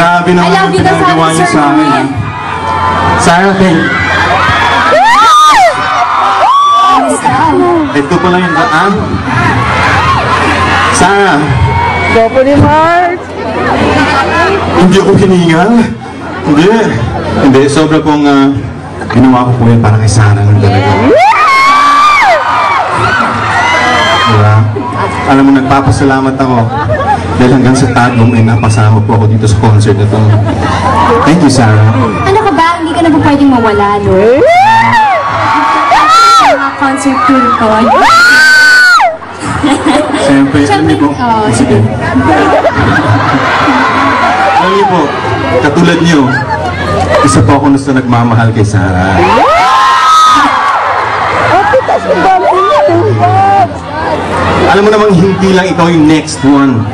Grabe I naman love yung you, the pinagawa niyo sa akin. Sarah, thank you. Ito pala yung daan. Sarah. Gopo ni Mark. Hindi ako hiningal. Hindi, sobra pong ginawa ko po yan para kay Sarah ng talaga. Diba? Alam mo, nagpapasalamat ako dahil hanggang sa Tagum ay napasama po ako dito sa concert na to. Thank you, Sarah. Ano ka ba? Hindi ka na po pwedeng mawala, no? Concert tour ko. Siyempre, alam niyo po. Oh, sige. Alam niyo po, katulad niyo, isa po ako na nagmamahal kay Sarah. Alam mo namang hindi lang ikaw yung next one.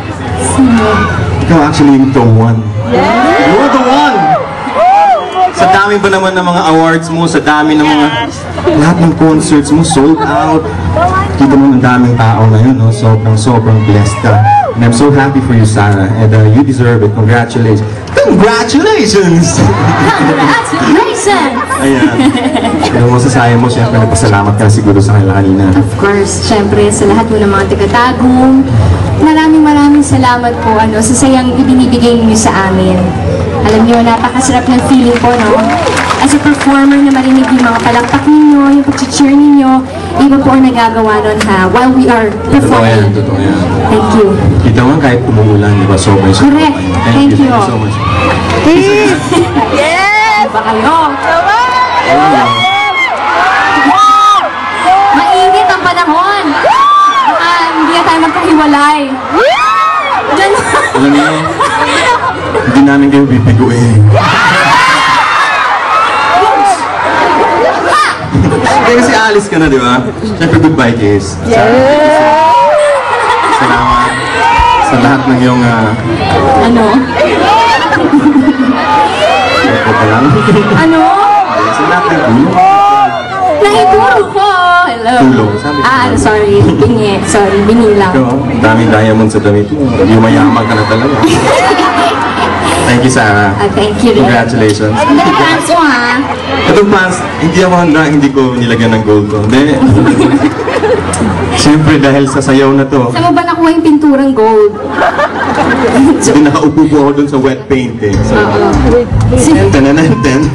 Ikaw actually yung the one. You're the one! Sa dami ba naman ng mga awards mo, sa dami ng mga lahat ng concerts mo, sold out. Kita mo ang daming tao ngayon, no? Sobrang blessed ka. And I'm so happy for you, Sarah. And you deserve it. Congratulations! Congratulations! Congratulations! Ayan. Yung masasaya mo, siyempre nagpasalamat ka siguro sa kanila kanina. Of course, syempre sa lahat mo ng mga taga-Tagum, maraming salamat po sa sayang ibinibigay niyo sa amin. Alam niyo, napakasarap ng feeling po, no? As a performer na marinig yung mga palakpak ninyo, yung pag-cheer ninyo, iba po ang nagagawa nun, ha? While we are performing. Totoo yan. Thank you. Kita mo kahit umuulan, di ba? Sobrang Correct. Thank you. Thank you so much. Yes! Ba kayo? Mainit ang panahon. Baka hindi na tayo magkahiwalay. Alam niyo, hindi namin kayo bibiguin. Kasi alis ka na, di ba? Siyempre, goodbye, Kiss. Salamat sa lahat ng iyong... Ano? Ito pa lang. Ano? Sa lahat ng tulong. Naituro ko. Hello. Tulong, sabi ko. Sorry. Bingi. Sorry, bingi lang. Ikaw, daming diamond sa damit mo. Yumayaman ka na talaga. Thank you, Sarah. Thank you rin. Congratulations. Ang ganda fans mo, ha? Itong pants, hindi ako handa, hindi ko nilagyan ng gold ko. Hindi. Siyempre, dahil sa sayaw na to, Saan mo ba nakuha yung pinturang gold? hindi nakaupo po ako dun sa wet paint eh. So, Oo. tananantan.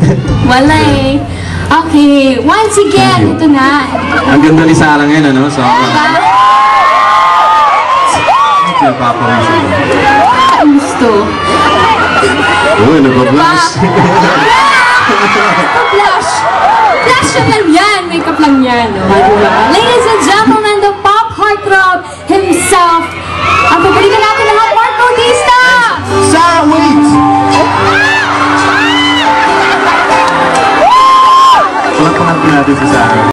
Wala eh. Okay, once again, ito na. Ang ganda ni Sarah ngayon, ano? So, Diba? napapawisin. Ang gusto. Oo, nabablash. Flash! Flash lang yan! Makeup lang yan. Diba? Ladies and